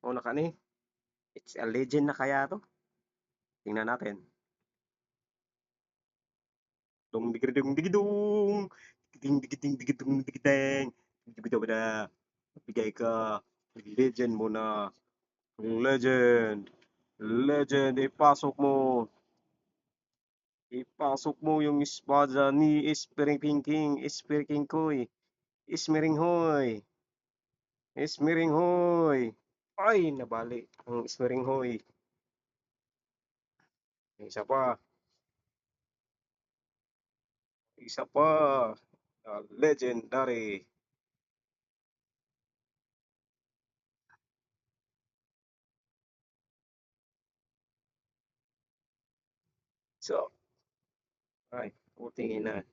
O nakani, it's a legend na kaya 'to? Tingnan natin. Dong digidung digidung, digiding digiding digidung digideng, digidabada. Bigay ka, legend mo na, legend, legend, ipasok mo yung espada ni Speaking Koy, Ismeringhoy, Ismeringhoy. Ay, nabali ang Ismeringhoy. Isa pa, isa pa, legendary. So, ay, puting ina.